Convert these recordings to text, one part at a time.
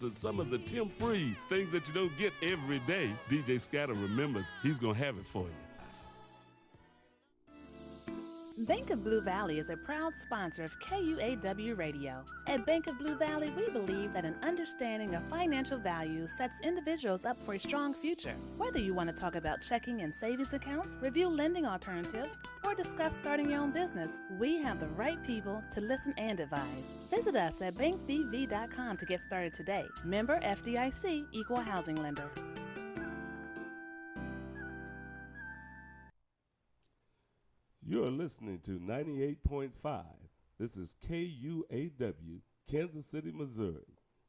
to some of the temporary things that you don't get every day. DJ Scatter remembers he's going to have it for you. Bank of Blue Valley is a proud sponsor of KUAW Radio. At Bank of Blue Valley, we believe that an understanding of financial value sets individuals up for a strong future. Whether you want to talk about checking and savings accounts, review lending alternatives, or discuss starting your own business, we have the right people to listen and advise. Visit us at bankbv.com to get started today. Member FDIC, Equal Housing Lender. You're listening to 98.5. This is KUAW, Kansas City, Missouri.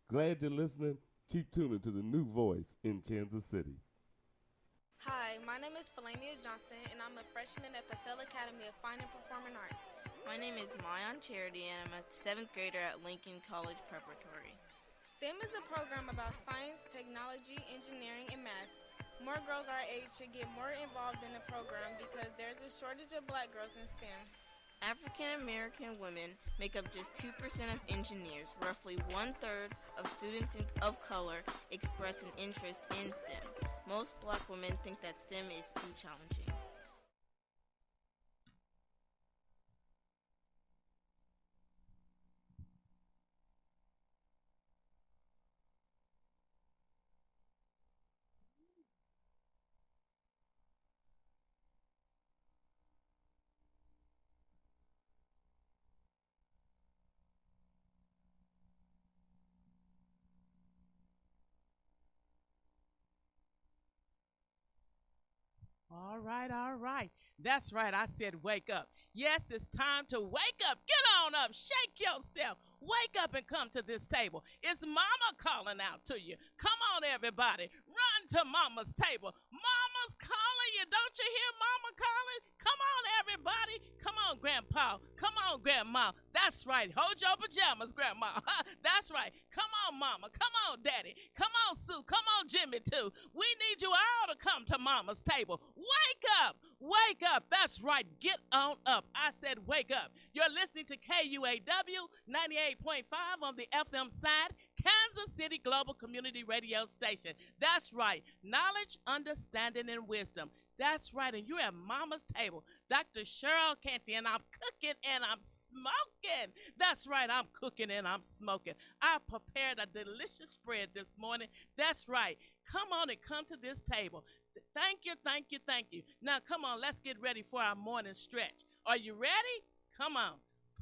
Glad you're listening. Keep tuning to the new voice in Kansas City. Hi, my name is Felania Johnson, and I'm a freshman at Purcell Academy of Fine and Performing Arts. My name is Mayan Charity, and I'm a 7th grader at Lincoln College Preparatory. STEM is a program about science, technology, engineering, and math. More girls our age should get more involved in the program because there's a shortage of black girls in STEM. African American women make up just 2% of engineers. Roughly 1/3 of students of color express an interest in STEM. Most black women think that STEM is too challenging. All right, all right. That's right. I said wake up. Yes, it's time to wake up. Get on up. Shake yourself. Wake up and come to this table. It's Mama calling out to you. Come on, everybody. Run to Mama's table. Mama's calling you. Don't you hear Mama calling? Come on, everybody. Come on, Grandpa. Come on, Grandma. That's right. Hold your pajamas, Grandma. That's right. Come on, Mama. Come on, Daddy. Come on, Sue. Come on, Jimmy, too. We need you all to come to Mama's table. Wake up. Wake up. That's right. Get on up. I said wake up. You're listening to KUAW 98.5 on the FM side, Kansas City Global Community Radio Station. That's right. Knowledge, understanding, and wisdom. That's right. And you're at Mama's table. Dr. Cheryl Canty, and I'm cooking and I'm smoking. That's right. I'm cooking and I'm smoking. I prepared a delicious spread this morning. That's right. Come on and come to this table. Thank you, thank you, thank you. Now, come on, let's get ready for our morning stretch. Are you ready? Come on.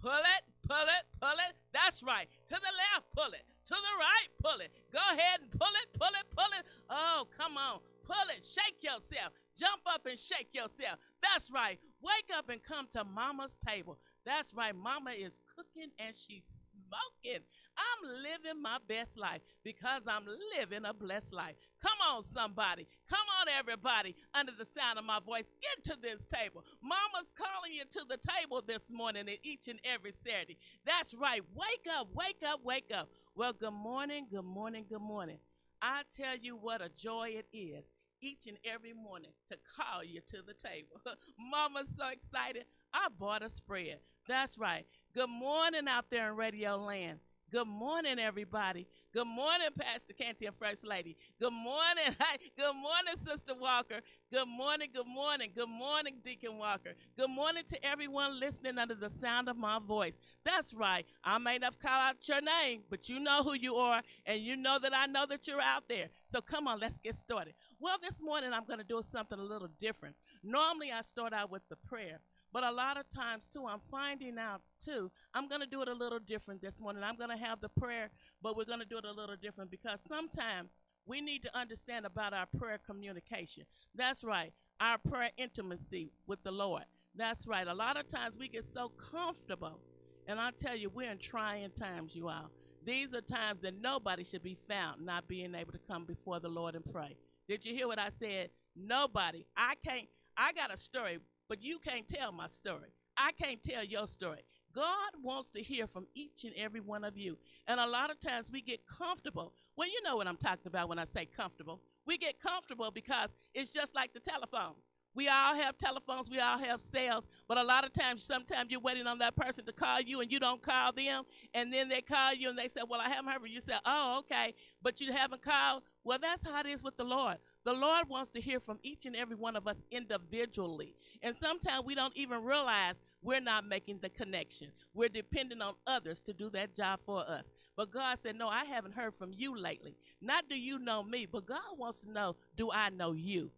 Pull it, pull it, pull it. That's right. To the left, pull it. To the right, pull it. Go ahead and pull it, pull it, pull it. Oh, come on. Pull it. Shake yourself. Jump up and shake yourself. That's right. Wake up and come to Mama's table. That's right. Mama is cooking and she's smoking. I'm living my best life because I'm living a blessed life. Come on, somebody. Come on, everybody. Under the sound of my voice, get to this table. Mama's calling you to the table this morning and each and every Saturday. That's right. Wake up, wake up, wake up. Well, good morning, good morning, good morning. I tell you what a joy it is each and every morning to call you to the table. Mama's so excited. I bought a spread. That's right. Good morning out there in Radio Land. Good morning, everybody. Good morning, Pastor Canty and First Lady. Good morning. Hi. Good morning, Sister Walker. Good morning, good morning. Good morning, Deacon Walker. Good morning to everyone listening under the sound of my voice. That's right. I may not call out your name, but you know who you are, and you know that I know that you're out there. So come on, let's get started. Well, this morning I'm going to do something a little different. Normally I start out with the prayer. But a lot of times, too, I'm finding out, too, I'm going to do it a little different this morning. I'm going to have the prayer, but we're going to do it a little different because sometimes we need to understand about our prayer communication. That's right, our prayer intimacy with the Lord. That's right. A lot of times we get so comfortable, and I tell you, we're in trying times, you all. These are times that nobody should be found not being able to come before the Lord and pray. Did you hear what I said? Nobody. I got a story. But you can't tell my story. I can't tell your story. God wants to hear from each and every one of you. And a lot of times we get comfortable. Well, you know what I'm talking about when I say comfortable. We get comfortable because it's just like the telephone. We all have telephones. We all have cells. But a lot of times, sometimes you're waiting on that person to call you and you don't call them. And then they call you and they say, well, I haven't heard from you. You say, oh, okay. But you haven't called. Well, that's how it is with the Lord. The Lord wants to hear from each and every one of us individually. And sometimes we don't even realize we're not making the connection. We're depending on others to do that job for us. But God said, no, I haven't heard from you lately. Not do you know me, but God wants to know, do I know you?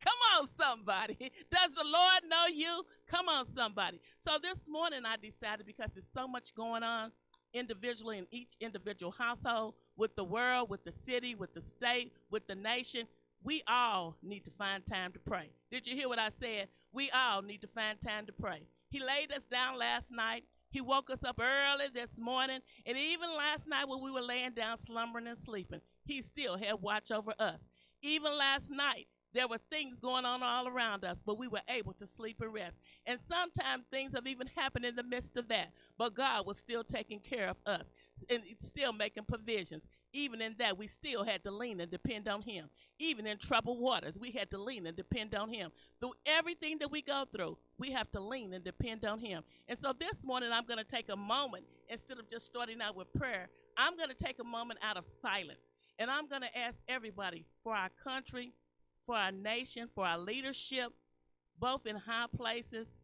Come on, somebody. Does the Lord know you? Come on, somebody. So this morning I decided, because there's so much going on individually in each individual household, with the world, with the city, with the state, with the nation, we all need to find time to pray. Did you hear what I said? We all need to find time to pray. He laid us down last night. He woke us up early this morning. And even last night when we were laying down slumbering and sleeping, he still had watch over us. Even last night, there were things going on all around us, but we were able to sleep and rest. And sometimes things have even happened in the midst of that, but God was still taking care of us and still making provisions. Even in that, we still had to lean and depend on him. Even in troubled waters, we had to lean and depend on him. Through everything that we go through, we have to lean and depend on him. And so this morning, I'm going to take a moment, instead of just starting out with prayer, I'm going to take a moment out of silence. And I'm going to ask everybody for our country, for our nation, for our leadership, both in high places.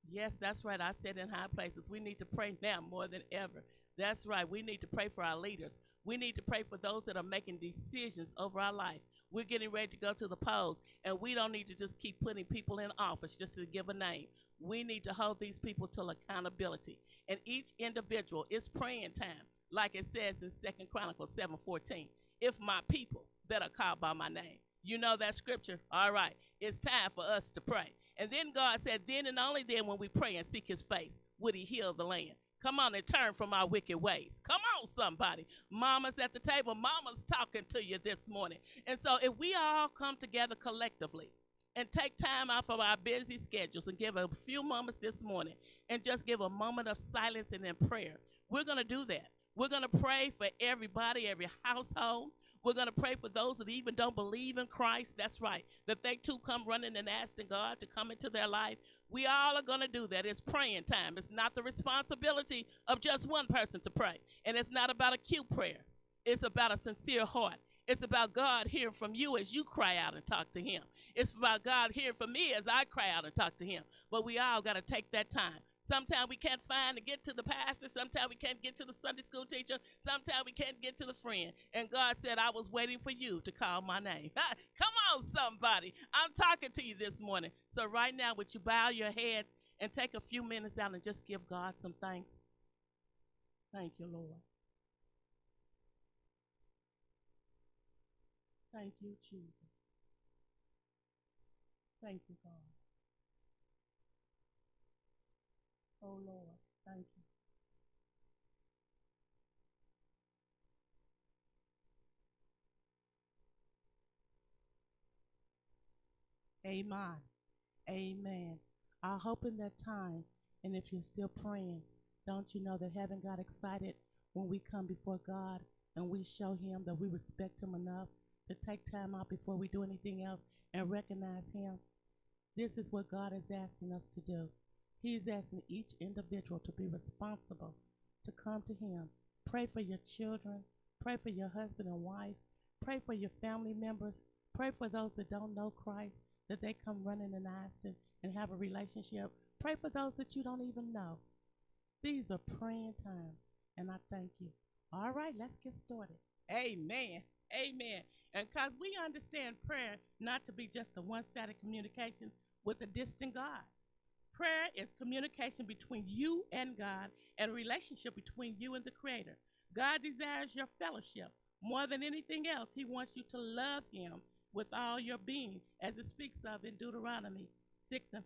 Yes, that's right. I said in high places. We need to pray now more than ever. That's right. We need to pray for our leaders. We need to pray for those that are making decisions over our life. We're getting ready to go to the polls, and we don't need to just keep putting people in office just to give a name. We need to hold these people to accountability. And each individual is praying time, like it says in 2 Chronicles 7:14. If my people that are called by my name. You know that scripture? All right. It's time for us to pray. And then God said, then and only then when we pray and seek his face, would he heal the land. Come on and turn from our wicked ways. Come on, somebody. Mama's at the table. Mama's talking to you this morning. And so if we all come together collectively and take time out of our busy schedules and give a few moments this morning and just give a moment of silence and in prayer, we're going to do that. We're going to pray for everybody, every household. We're going to pray for those that even don't believe in Christ. That's right. That they too come running and asking God to come into their life. We all are going to do that. It's praying time. It's not the responsibility of just one person to pray. And it's not about a cute prayer. It's about a sincere heart. It's about God hearing from you as you cry out and talk to him. It's about God hearing from me as I cry out and talk to him. But we all got to take that time. Sometimes we can't find to get to the pastor. Sometimes we can't get to the Sunday school teacher. Sometimes we can't get to the friend. And God said, I was waiting for you to call my name. Come on, somebody. I'm talking to you this morning. So right now, would you bow your heads and take a few minutes out and just give God some thanks? Thank you, Lord. Thank you, Jesus. Thank you, God. Oh, Lord, thank you. Amen. Amen. I hope in that time, and if you're still praying, don't you know that heaven got excited when we come before God and we show him that we respect him enough to take time out before we do anything else and recognize him? This is what God is asking us to do. He's asking each individual to be responsible, to come to him. Pray for your children. Pray for your husband and wife. Pray for your family members. Pray for those that don't know Christ, that they come running and asking and have a relationship. Pray for those that you don't even know. These are praying times, and I thank you. All right, let's get started. Amen. Amen. And because we understand prayer not to be just a one-sided communication with a distant God. Prayer is communication between you and God and a relationship between you and the Creator. God desires your fellowship. More than anything else, he wants you to love him with all your being, as it speaks of in Deuteronomy 6:5.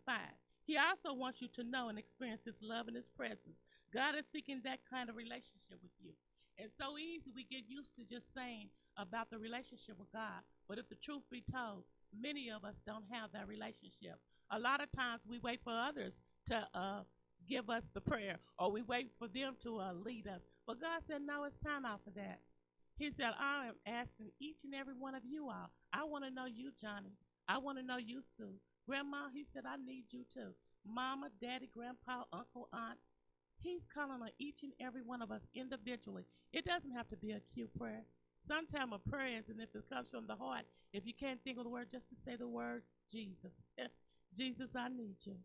He also wants you to know and experience his love and his presence. God is seeking that kind of relationship with you. It's so easy we get used to just saying about the relationship with God. But if the truth be told, many of us don't have that relationship. A lot of times we wait for others to give us the prayer, or we wait for them to lead us. But God said, no, it's time out for that. He said, I am asking each and every one of you all. I want to know you, Johnny. I want to know you, Sue. Grandma, he said, I need you too. Mama, daddy, grandpa, uncle, aunt. He's calling on each and every one of us individually. It doesn't have to be a cute prayer. Sometimes a prayer is, and if it comes from the heart, if you can't think of the word, just to say the word Jesus. Jesus, I need you.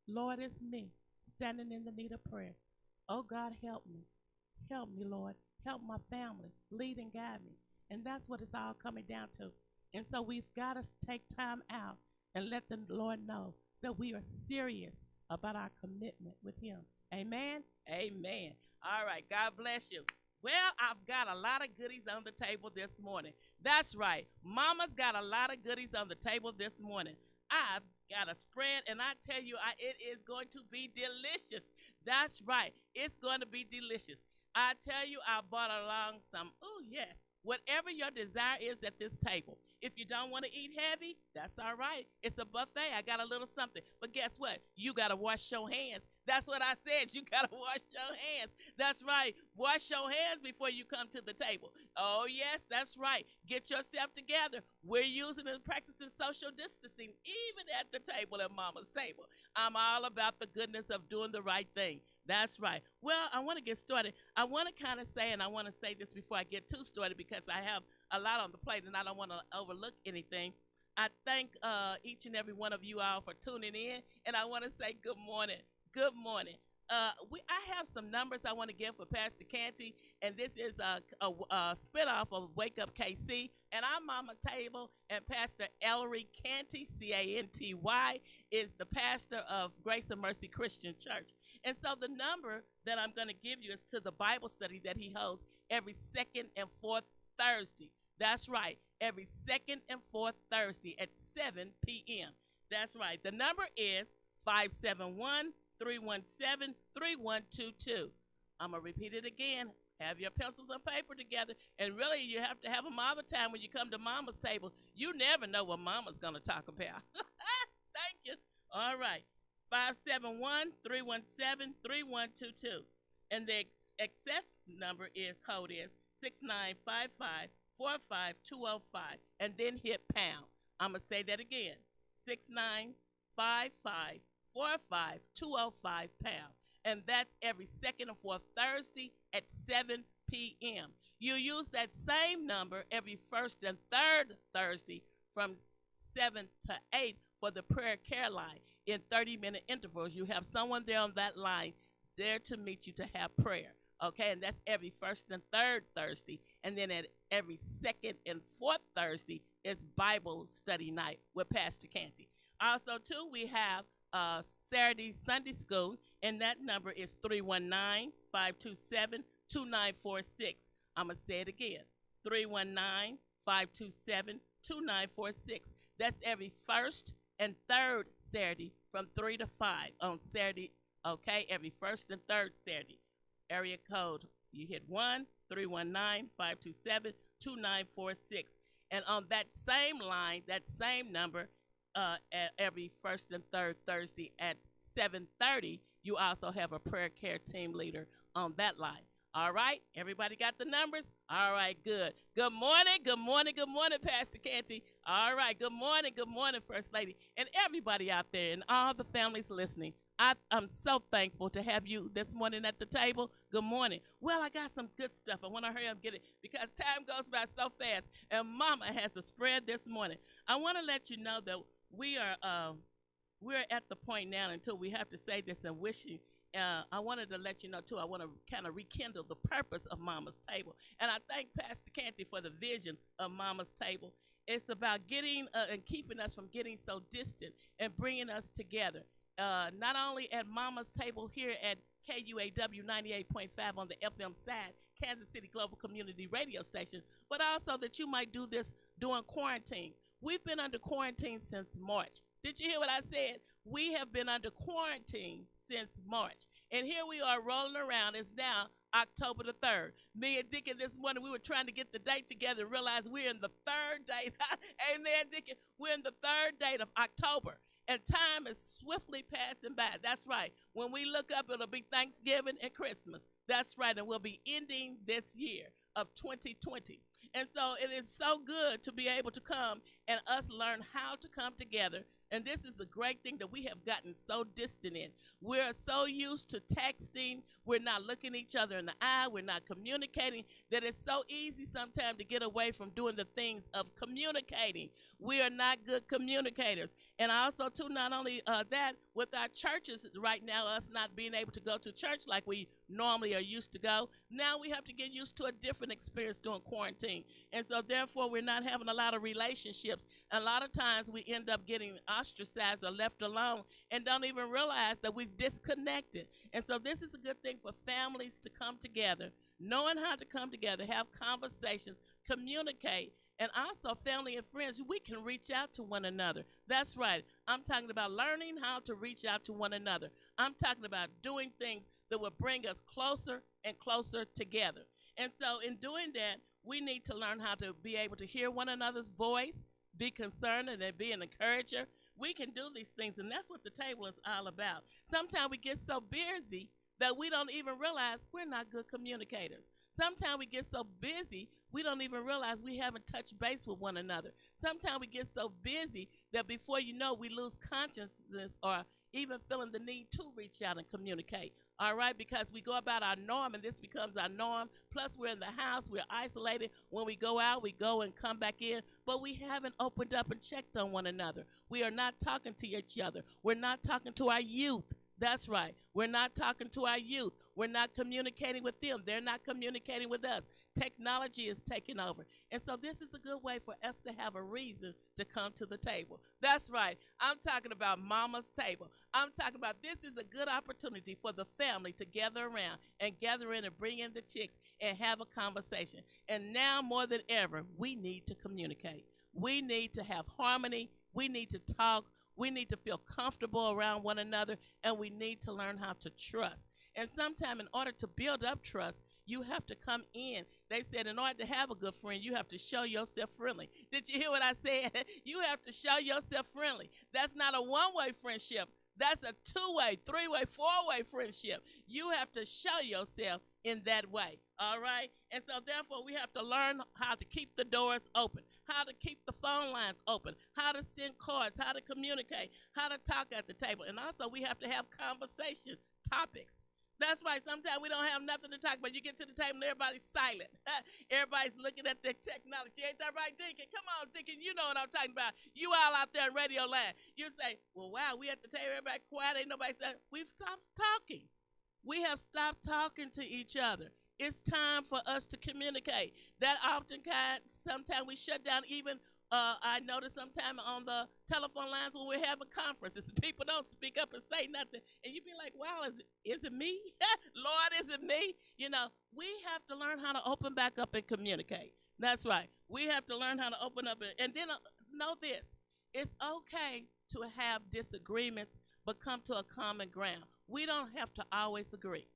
Lord, it's me standing in the need of prayer. Oh, God, help me. Help me, Lord. Help my family. Lead and guide me. And that's what it's all coming down to. And so we've got to take time out and let the Lord know that we are serious about our commitment with him. Amen? Amen. All right. God bless you. Well, I've got a lot of goodies on the table this morning. That's right. Mama's got a lot of goodies on the table this morning. I've got a spread, and I tell you, it is going to be delicious. That's right. It's going to be delicious. I tell you, I brought along some, oh, yes, whatever your desire is at this table. If you don't want to eat heavy, that's all right. It's a buffet. I got a little something. But guess what? You got to wash your hands. That's what I said. You got to wash your hands. That's right. Wash your hands before you come to the table. Oh, yes, that's right. Get yourself together. We're using and practicing social distancing even at the table, at Mama's table. I'm all about the goodness of doing the right thing. That's right. Well, I want to get started. I want to kind of say, and I want to say this before I get too started because I have a lot on the plate and I don't want to overlook anything. I thank each and every one of you all for tuning in, and I want to say good morning. Good morning. I have some numbers I want to give for Pastor Canty, and this is a spinoff of Wake Up KC, and I'm Mama Table, and Pastor Ellery Canty, Canty, is the pastor of Grace and Mercy Christian Church. And so the number that I'm going to give you is to the Bible study that he holds every second and fourth Thursday. That's right, every second and fourth Thursday at 7 p.m. That's right. The number is 571-317-3122. I'm going to repeat it again. Have your pencils and paper together. And really, you have to have them all the time when you come to Mama's table. You never know what Mama's going to talk about. Thank you. All right. 571-317-3122. And the access number code is 6955-45205. And then hit pound. I'm going to say that again. 6955-45205 pound. And that's every second and fourth Thursday at 7 p.m. You use that same number every first and third Thursday from 7 to 8 for the prayer care line. In 30-minute intervals, you have someone there on that line there to meet you to have prayer. Okay, and that's every first and third Thursday. And then at every second and fourth Thursday is Bible study night with Pastor Canty. Also, too, we have Saturday Sunday school, and that number is 319-527-2946. I'm going to say it again, 319-527-2946. That's every first and third Saturday from 3 to 5 on Saturday, okay, every first and third Saturday. Area code, you hit 1-319-527-2946. And on that same line, that same number, at every first and third Thursday at 7:30, you also have a prayer care team leader on that line. All right, everybody got the numbers? All right, good. Good morning, good morning, good morning, Pastor Canty. All right, good morning, First Lady, and everybody out there and all the families listening. I'm so thankful to have you this morning at the table. Good morning. Well, I got some good stuff. I want to hurry up and get it because time goes by so fast, and Mama has a spread this morning. I want to let you know that we're at the point now until we have to say this and wish you. I wanted to let you know, too, I want to kind of rekindle the purpose of Mama's Table. And I thank Pastor Canty for the vision of Mama's Table. It's about getting and keeping us from getting so distant and bringing us together. Not only at Mama's Table here at KUAW 98.5 on the FM side, Kansas City Global Community Radio Station, but also that you might do this during quarantine. We've been under quarantine since March. Did you hear what I said? We have been under quarantine since March. And here we are rolling around. It's now October the 3rd. Me and Dickie this morning, we were trying to get the date together and realized we're in the third date. Amen, Dickie. We're in the third date of October. And time is swiftly passing by. That's right. When we look up, it'll be Thanksgiving and Christmas. That's right. And we'll be ending this year of 2020. And so it is so good to be able to come and us learn how to come together And this is a great thing that we have gotten so distant in. We're so used to texting. We're not looking each other in the eye. We're not communicating, that it's so easy sometimes to get away from doing the things of communicating. We are not good communicators. And also, too, not only that, with our churches right now, us not being able to go to church like we normally are used to go, now we have to get used to a different experience during quarantine. And so, therefore, we're not having a lot of relationships. A lot of times we end up getting ostracized or left alone and don't even realize that we've disconnected. And so, this is a good thing for families to come together, knowing how to come together, have conversations, communicate. And also, family and friends, we can reach out to one another. That's right. I'm talking about learning how to reach out to one another. I'm talking about doing things that will bring us closer and closer together. And so, in doing that, we need to learn how to be able to hear one another's voice, be concerned, and be an encourager. We can do these things, and that's what the table is all about. Sometimes we get so busy that we don't even realize we're not good communicators. Sometimes we get so busy, we don't even realize we haven't touched base with one another. Sometimes we get so busy that before you know, we lose consciousness or even feeling the need to reach out and communicate. All right, because we go about our norm, and this becomes our norm. Plus, we're in the house, we're isolated. When we go out, we go and come back in, but we haven't opened up and checked on one another. We are not talking to each other. We're not talking to our youth. That's right. We're not talking to our youth. We're not communicating with them. They're not communicating with us. Technology is taking over. And so this is a good way for us to have a reason to come to the table. That's right. I'm talking about Mama's Table. I'm talking about this is a good opportunity for the family to gather around and gather in and bring in the chicks and have a conversation. And now more than ever, we need to communicate. We need to have harmony. We need to talk. We need to feel comfortable around one another, and we need to learn how to trust. And sometimes in order to build up trust, you have to come in. They said in order to have a good friend, you have to show yourself friendly. Did you hear what I said? You have to show yourself friendly. That's not a one-way friendship. That's a two-way, three-way, four-way friendship. You have to show yourself in that way, all right? And so, therefore, we have to learn how to keep the doors open, how to keep the phone lines open, how to send cards, how to communicate, how to talk at the table. And also, we have to have conversation topics. That's why sometimes we don't have nothing to talk about. You get to the table and everybody's silent. Everybody's looking at their technology. Ain't that right, Deacon? Come on, Deacon. You know what I'm talking about. You all out there in radio land. You say, well, wow, we at the table, everybody quiet. Ain't nobody saying. We've stopped talking. We have stopped talking to each other. It's time for us to communicate. That often sometimes we shut down even I notice sometimes on the telephone lines when we're having conferences, people don't speak up and say nothing. And you be like, wow, is it me? Lord, is it me? You know, we have to learn how to open back up and communicate. That's right. We have to learn how to open up. And then know this. It's okay to have disagreements, but come to a common ground. We don't have to always agree.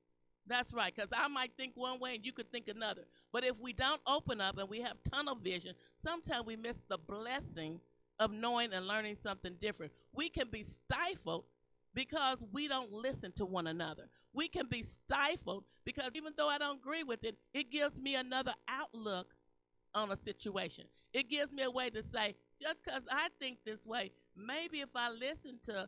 That's right, because I might think one way and you could think another. But if we don't open up and we have tunnel vision, sometimes we miss the blessing of knowing and learning something different. We can be stifled because we don't listen to one another. We can be stifled because even though I don't agree with it, it gives me another outlook on a situation. It gives me a way to say, just because I think this way, maybe if I listen to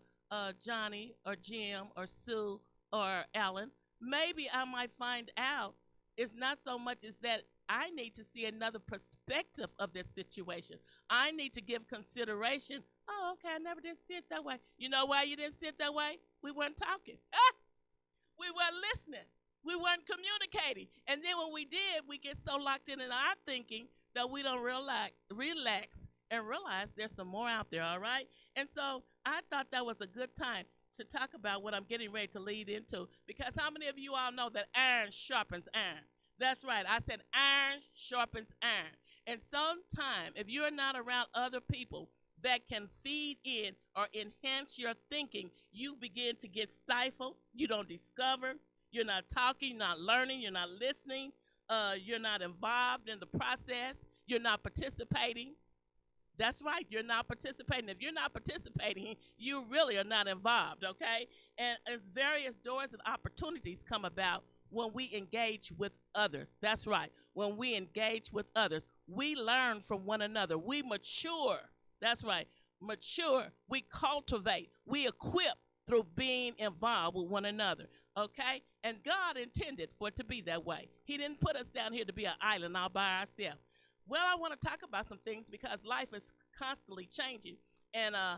Johnny or Jim or Sue or Alan, maybe I might find out it's not so much as that I need to see another perspective of this situation. I need to give consideration. Oh, okay, I never did see it that way. You know why you didn't see it that way? We weren't talking. We weren't listening. We weren't communicating. And then when we did, we get so locked in our thinking that we don't relax and realize there's some more out there, all right? And so I thought that was a good time to talk about what I'm getting ready to lead into, because how many of you all know that iron sharpens iron? That's right. I said iron sharpens iron. And sometimes if you're not around other people that can feed in or enhance your thinking, you begin to get stifled. You don't discover. You're not talking. You're not learning. You're not listening. You're not involved in the process. You're not participating. That's right. You're not participating. If you're not participating, you really are not involved, okay? And as various doors and opportunities come about when we engage with others. That's right. When we engage with others, we learn from one another. We mature. That's right. mature, we cultivate, we equip through being involved with one another. Okay? And God intended for it to be that way. He didn't put us down here to be an island all by ourselves. Well, I want to talk about some things because life is constantly changing. And I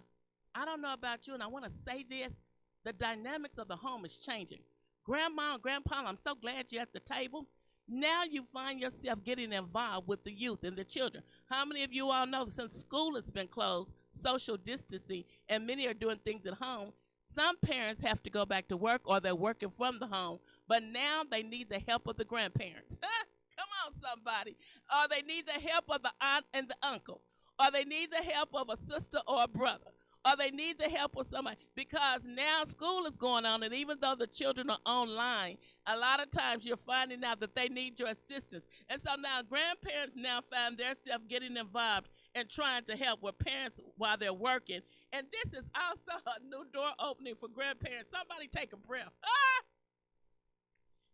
don't know about you, and I want to say this. The dynamics of the home is changing. Grandma and Grandpa, I'm so glad you're at the table. Now you find yourself getting involved with the youth and the children. How many of you all know that since school has been closed, social distancing, and many are doing things at home, some parents have to go back to work or they're working from the home, but now they need the help of the grandparents. Come on, somebody. Or they need the help of the aunt and the uncle, or they need the help of a sister or a brother, or they need the help of somebody, because now school is going on, and even though the children are online, a lot of times you're finding out that they need your assistance. And so now grandparents now find themselves getting involved and trying to help with parents while they're working. And this is also a new door opening for grandparents. Somebody take a breath.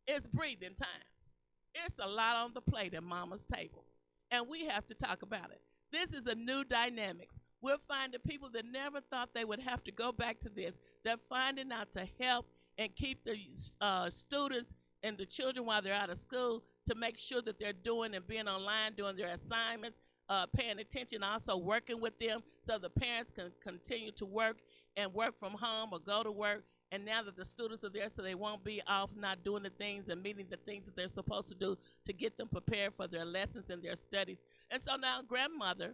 It's breathing time. It's a lot on the plate at mama's table, and we have to talk about it. This is a new dynamics. We're finding people that never thought they would have to go back to this. They're finding out to help and keep the students and the children while they're out of school, to make sure that they're doing and being online, doing their assignments, paying attention, also working with them so the parents can continue to work and work from home or go to work. And now that the students are there, so they won't be off not doing the things and meeting the things that they're supposed to do to get them prepared for their lessons and their studies. And so now grandmother,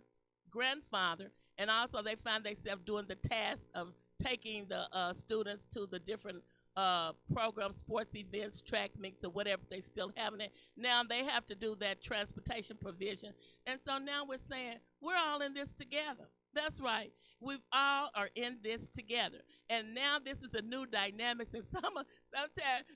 grandfather, and also they find themselves doing the task of taking the students to the different programs, sports events, track meets, or whatever they still having it. Now they have to do that transportation provision. And so now we're saying we're all in this together. That's right. We all are in this together. And now this is a new dynamics. And sometimes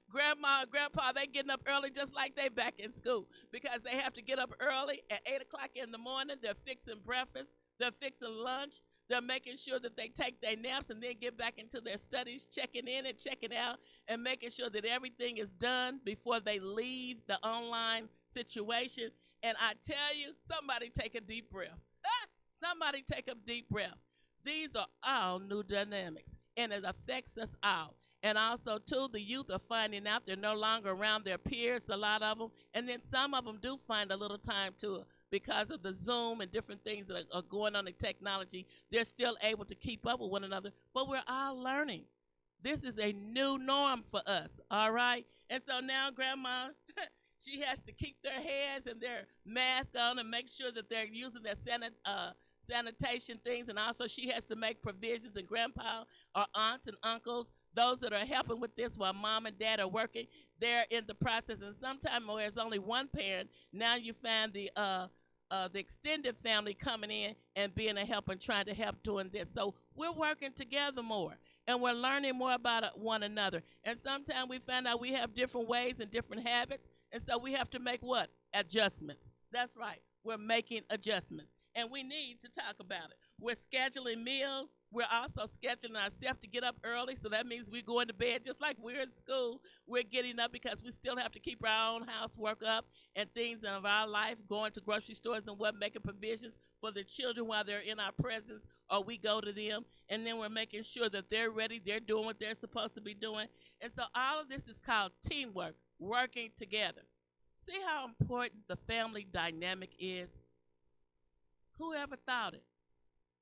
grandma and grandpa, they getting up early just like they back in school, because they have to get up early at 8 o'clock in the morning. They're fixing breakfast. They're fixing lunch. They're making sure that they take their naps and then get back into their studies, checking in and checking out, and making sure that everything is done before they leave the online situation. And I tell you, somebody take a deep breath. Somebody take a deep breath. These are all new dynamics, and it affects us all. And also, too, the youth are finding out they're no longer around their peers, a lot of them. And then some of them do find a little time to, because of the Zoom and different things that are going on in technology, they're still able to keep up with one another. But we're all learning. This is a new norm for us, all right? And so now Grandma, she has to keep their hands and their mask on and make sure that they're using their sanitation things. And also she has to make provisions, and grandpa or aunts and uncles, those that are helping with this while mom and dad are working, they're in the process. And sometimes where there's only one parent, now you find the extended family coming in and being a help and trying to help doing this. So we're working together more, and we're learning more about one another. And sometimes we find out we have different ways and different habits, and so we have to make what? Adjustments. That's right. We're making adjustments, and we need to talk about it. We're scheduling meals. We're also scheduling ourselves to get up early, so that means we're going to bed just like we're in school. We're getting up because we still have to keep our own housework up and things of our life, going to grocery stores and making provisions for the children while they're in our presence, or we go to them, and then we're making sure that they're ready, they're doing what they're supposed to be doing. And so all of this is called teamwork, working together. See how important the family dynamic is? Whoever thought it?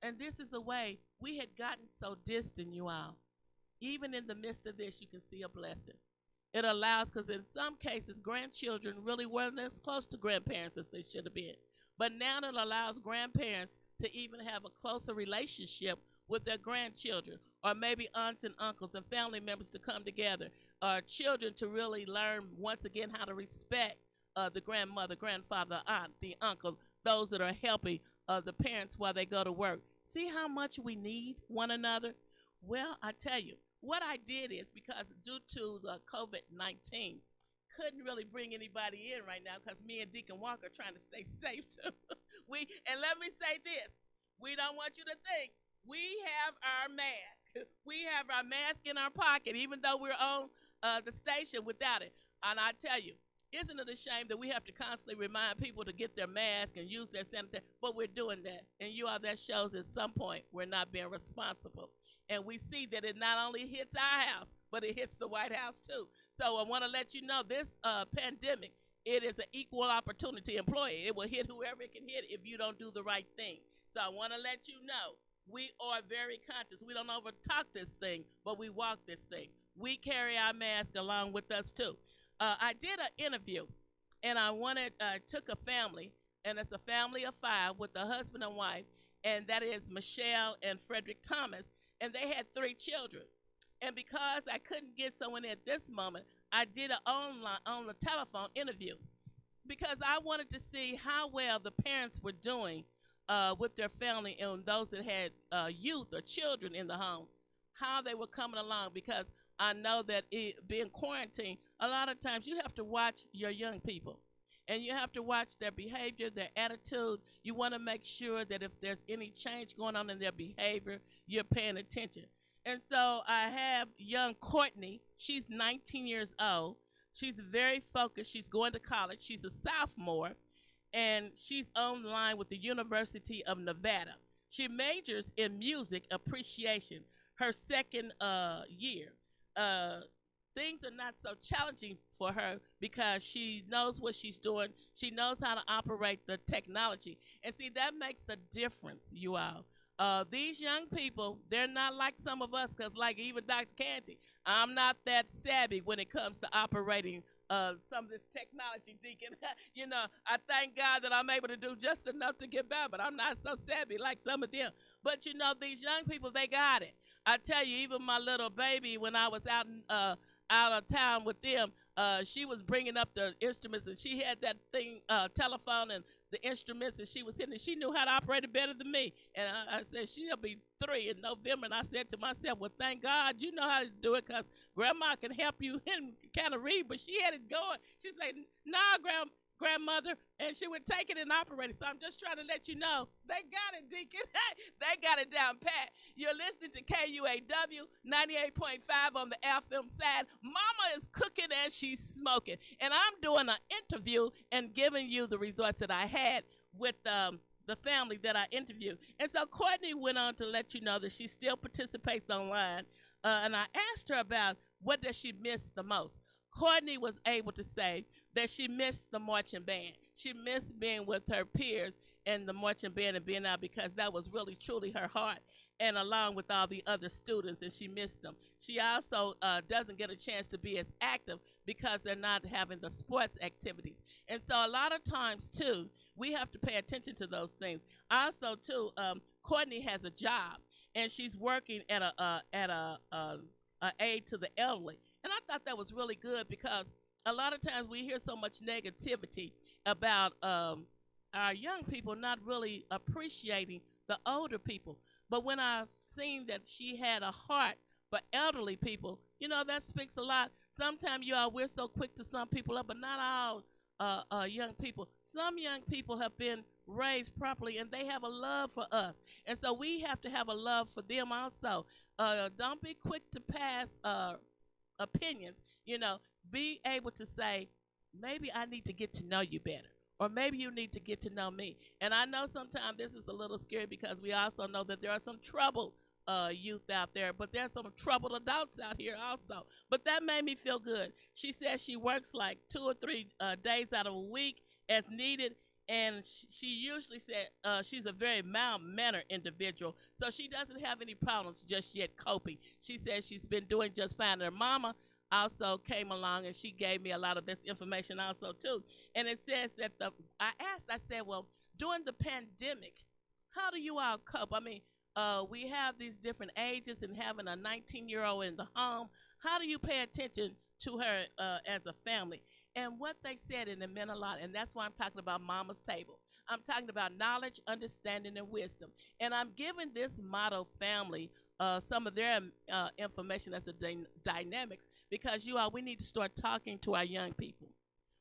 And this is a way we had gotten so distant, you all. Even in the midst of this, you can see a blessing. It allows, because in some cases, grandchildren really weren't as close to grandparents as they should have been. But now it allows grandparents to even have a closer relationship with their grandchildren, or maybe aunts and uncles and family members to come together, or children to really learn once again how to respect the grandmother, grandfather, aunt, the uncle, those that are helping the parents while they go to work. See how much we need one another? Well, I tell you, what I did is, because due to COVID-19, couldn't really bring anybody in right now because me and Deacon Walker are trying to stay safe too. And let me say this, we don't want you to think we have our mask. We have our mask in our pocket, even though we're on the station without it. And I tell you, Isn't it a shame that we have to constantly remind people to get their mask and use their sanitizer? But we're doing that. And you all, that shows at some point we're not being responsible. And we see that it not only hits our house, but it hits the White House too. So I want to let you know this pandemic, it is an equal opportunity employee. It will hit whoever it can hit if you don't do the right thing. So I want to let you know we are very conscious. We don't overtalk this thing, but we walk this thing. We carry our mask along with us too. I did an interview, and I took a family, and it's a family of 5 with a husband and wife, and that is Michelle and Frederick Thomas, and they had 3 children. And because I couldn't get someone at this moment, I did an on the telephone interview because I wanted to see how well the parents were doing with their family and those that had youth or children in the home, how they were coming along, because I know that being quarantined, a lot of times you have to watch your young people. And you have to watch their behavior, their attitude. You want to make sure that if there's any change going on in their behavior, you're paying attention. And so I have young Courtney. She's 19 years old. She's very focused. She's going to college. She's a sophomore. And she's online with the University of Nevada. She majors in music appreciation, her second year. Things are not so challenging for her because she knows what she's doing. She knows how to operate the technology. And see, that makes a difference, you all. These young people, they're not like some of us, because like even Dr. Canty, I'm not that savvy when it comes to operating some of this technology, Deacon. You know, I thank God that I'm able to do just enough to get by, but I'm not so savvy like some of them. But you know, these young people, they got it. I tell you, even my little baby, when I was out of town with them, she was bringing up the instruments, and she had that thing, telephone and the instruments, and she was hitting it. She knew how to operate it better than me. And I said, she'll be 3 in November. And I said to myself, well, thank God you know how to do it, because Grandma can help you and kind of read. But she had it going. She's like, nah, grandmother, and she would take it and operate it. So I'm just trying to let you know they got it, Deacon. They got it down pat. You're listening to KUAW 98.5 on the FM side. Mama is cooking and she's smoking, and I'm doing an interview and giving you the results that I had with the family that I interviewed. And so Courtney went on to let you know that she still participates online, and I asked her about what does she miss the most. Courtney was able to say that she missed the marching band. She missed being with her peers and the marching band and being out, because that was really truly her heart, and along with all the other students, and she missed them. She also doesn't get a chance to be as active because they're not having the sports activities. And so a lot of times, too, we have to pay attention to those things. Also, too, Courtney has a job, and she's working at a aid to the elderly. And I thought that was really good, because a lot of times we hear so much negativity about our young people not really appreciating the older people. But when I've seen that she had a heart for elderly people, you know, that speaks a lot. Sometimes, we're so quick to sum people up, but not all young people. Some young people have been raised properly, and they have a love for us. And so we have to have a love for them also. Don't be quick to pass opinions. You know, be able to say, maybe I need to get to know you better, or maybe you need to get to know me. And I know sometimes this is a little scary, because we also know that there are some troubled youth out there, but there's some troubled adults out here also. But that made me feel good. She says she works like 2 or 3 days out of a week as needed, and she usually said she's a very mild-mannered individual, so she doesn't have any problems just yet coping. She says she's been doing just fine. Her mama also came along, and she gave me a lot of this information also too. And it says that I said, well, during the pandemic, how do you all cope? I mean, we have these different ages, and having a 19-year-old in the home, how do you pay attention to her as a family? And what they said, and it meant a lot, and that's why I'm talking about Mama's Table. I'm talking about knowledge, understanding, and wisdom. And I'm giving this model family some of their information as a dynamics, because we need to start talking to our young people.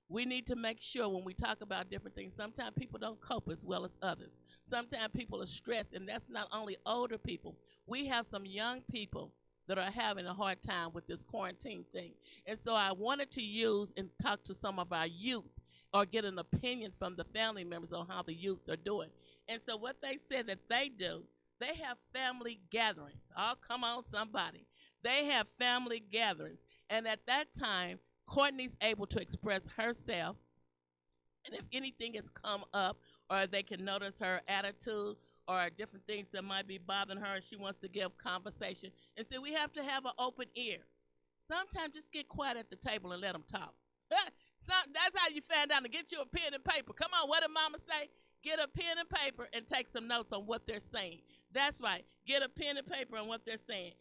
We need to make sure when we talk about different things, sometimes people don't cope as well as others. Sometimes people are stressed, and that's not only older people. We have some young people that are having a hard time with this quarantine thing. And so I wanted to use and talk to some of our youth or get an opinion from the family members on how the youth are doing. And so what they said that they do, they have family gatherings. Oh, come on, somebody. They have family gatherings. And at that time, Courtney's able to express herself. And if anything has come up or they can notice her attitude or different things that might be bothering her, she wants to give conversation. And so we have to have an open ear. Sometimes just get quiet at the table and let them talk. That's how you find out to get you a pen and paper. Come on, what did mama say? Get a pen and paper and take some notes on what they're saying. That's right. Get a pen and paper on what they're saying.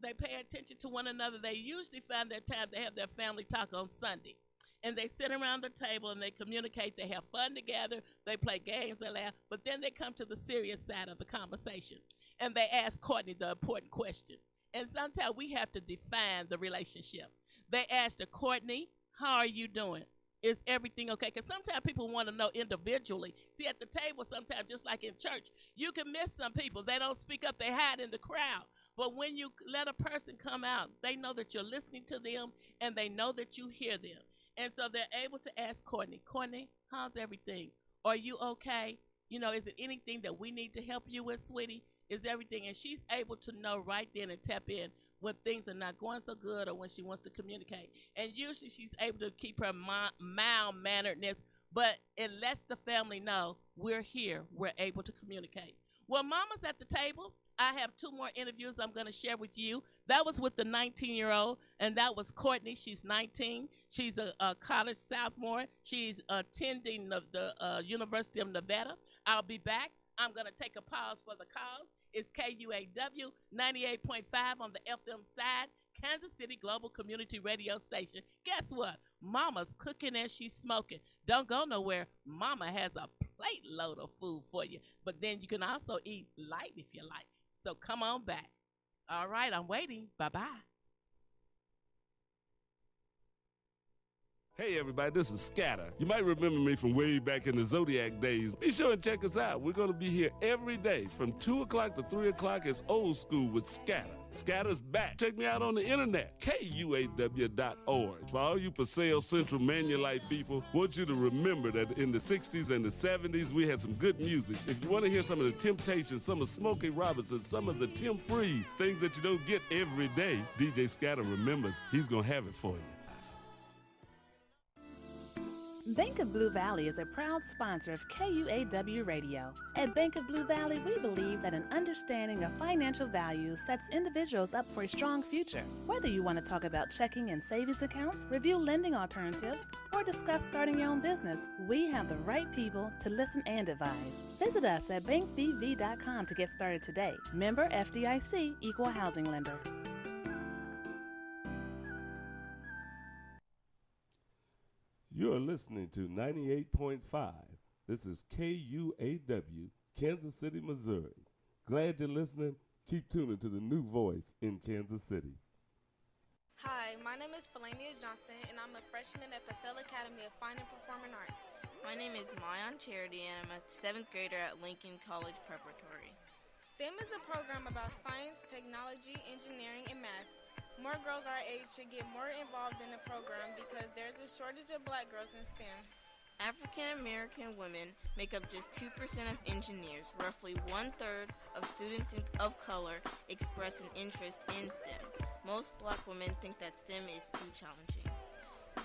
They pay attention to one another. They usually find their time to have their family talk on Sunday. And they sit around the table and they communicate. They have fun together. They play games. They laugh. But then they come to the serious side of the conversation. And they ask Courtney the important question. And sometimes we have to define the relationship. They asked her, Courtney, how are you doing? Is everything okay? Because sometimes people want to know individually. See, at the table sometimes, just like in church, you can miss some people. They don't speak up. They hide in the crowd. But when you let a person come out, they know that you're listening to them and they know that you hear them. And so they're able to ask Courtney, Courtney, how's everything? Are you okay? You know, is it anything that we need to help you with, sweetie? Is everything? And she's able to know right then and tap in when things are not going so good or when she wants to communicate. And usually she's able to keep her mild-manneredness, but it lets the family know we're here, we're able to communicate. Well, mama's at the table. I have two more interviews I'm going to share with you. That was with the 19-year-old, and that was Courtney. She's 19. She's a college sophomore. She's attending the University of Nevada. I'll be back. I'm going to take a pause for the calls. It's KUAW 98.5 on the FM side, Kansas City Global Community Radio Station. Guess what? Mama's cooking and she's smoking. Don't go nowhere. Mama has a plate load of food for you. But then you can also eat light if you like. So come on back. All right, I'm waiting. Bye-bye. Hey everybody, this is Scatter. You might remember me from way back in the Zodiac days. Be sure and check us out. We're going to be here every day from 2 o'clock to 3 o'clock. It's old school with Scatter. Scatter's back. Check me out on the internet, KUAW.org. For all you Paseo Central Manulite people, want you to remember that in the 60s and the 70s, we had some good music. If you want to hear some of the Temptations, some of Smokey Robinson, some of the Tim Free, things that you don't get every day, DJ Scatter remembers he's going to have it for you. Bank of Blue Valley is a proud sponsor of KUAW Radio. At Bank of Blue Valley, we believe that an understanding of financial value sets individuals up for a strong future. Whether you want to talk about checking and savings accounts, review lending alternatives, or discuss starting your own business, we have the right people to listen and advise. Visit us at bankbv.com to get started today. Member FDIC, Equal Housing Lender. You're listening to 98.5. This is KUAW, Kansas City, Missouri. Glad you're listening. Keep tuning to the new voice in Kansas City. Hi, my name is Felania Johnson, and I'm a freshman at Purcell Academy of Fine and Performing Arts. My name is Mayan Charity, and I'm a 7th grader at Lincoln College Preparatory. STEM is a program about science, technology, engineering, and math. More girls our age should get more involved in the program because there's a shortage of black girls in STEM. African American women make up just 2% of engineers. Roughly 1/3 of students of color express an interest in STEM. Most black women think that STEM is too challenging.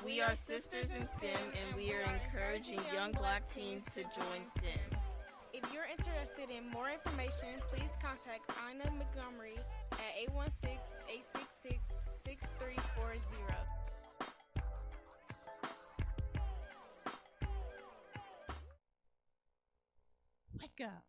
We are sisters in STEM, and we are encouraging young black teens to join STEM. If you're interested in more information, please contact Ina Montgomery at 816-866-6340. Wake up.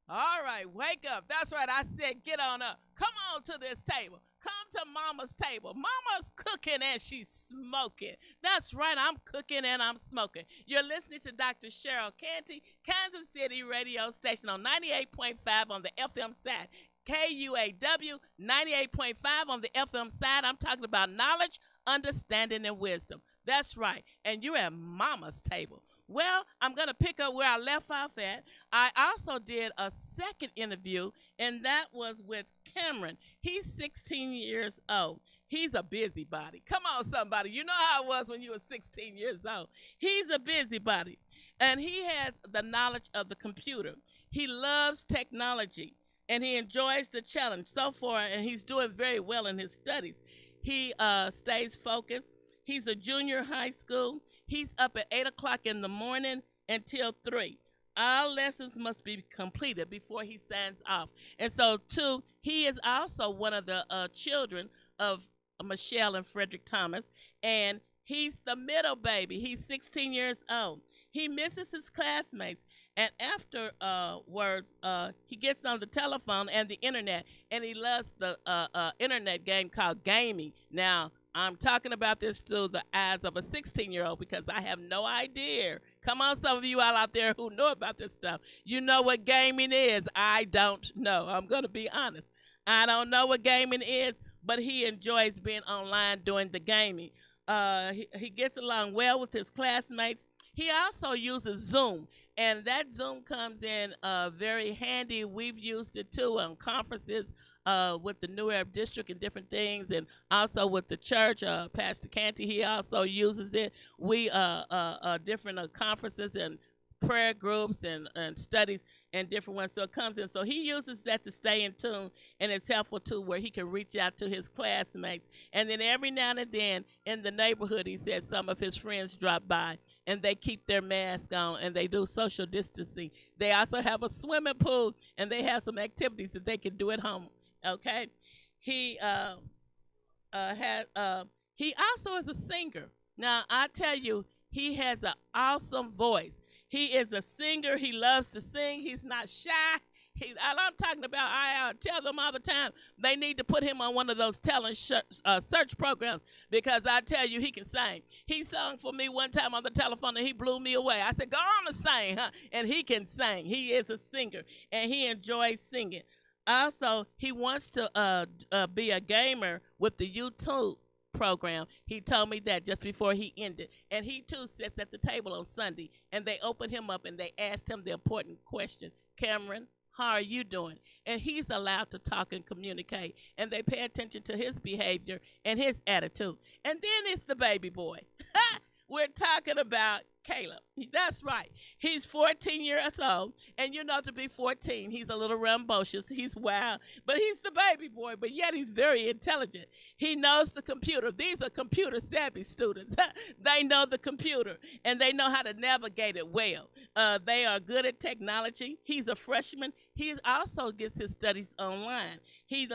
All right, wake up. That's right. I said get on up. Come on to this table. Come to Mama's table. Mama's cooking and she's smoking. That's right. I'm cooking and I'm smoking. You're listening to Dr. Cheryl Canty, Kansas City radio station on 98.5 on the FM side. KUAW 98.5 on the FM side. I'm talking about knowledge, understanding, and wisdom. That's right. And you're at Mama's table. Well, I'm going to pick up where I left off at. I also did a second interview, and that was with Cameron. He's 16 years old. He's a busybody. Come on, somebody. You know how it was when you were 16 years old. He's a busybody, and he has the knowledge of the computer. He loves technology, and he enjoys the challenge so far, and he's doing very well in his studies. He stays focused. He's a junior high school. He's up at 8 o'clock in the morning until 3. All lessons must be completed before he signs off. And so, too, he is also one of the children of Michelle and Frederick Thomas, and he's the middle baby. He's 16 years old. He misses his classmates, and afterwards, he gets on the telephone and the internet, and he loves the internet game called gaming. Now, I'm talking about this through the eyes of a 16-year-old because I have no idea. Come on, some of you all out there who know about this stuff. You know what gaming is. I don't know. I'm going to be honest. I don't know what gaming is, but he enjoys being online doing the gaming. He gets along well with his classmates. He also uses Zoom, and that Zoom comes in very handy. We've used it, too, on conferences with the New Arab District and different things, and also with the church. Pastor Canty, he also uses it. We different conferences and prayer groups and studies and different ones. So it comes in. So he uses that to stay in tune, and it's helpful, too, where he can reach out to his classmates. And then every now and then in the neighborhood, he says some of his friends drop by, and they keep their mask on, and they do social distancing. They also have a swimming pool, and they have some activities that they can do at home. Okay, he also is a singer. Now I tell you, he has an awesome voice. He is a singer. He loves to sing. He's not shy. And I'm talking about, I tell them all the time, they need to put him on one of those talent search programs because I tell you, he can sing. He sung for me one time on the telephone, and he blew me away. I said, go on and sing, huh? And he can sing. He is a singer, and he enjoys singing. Also, he wants to be a gamer with the YouTube program. He told me that just before he ended. And he, too, sits at the table on Sunday, and they open him up, and they asked him the important question, Cameron, how are you doing? And he's allowed to talk and communicate, and they pay attention to his behavior and his attitude. And then it's the baby boy. We're talking about Caleb. That's right. He's 14 years old, and you know, to be 14, he's a little rambunctious. He's wild, but he's the baby boy, but yet he's very intelligent. He knows the computer. These are computer savvy students. They know the computer, and they know how to navigate it well. They are good at technology. He's a freshman. He also gets his studies online. He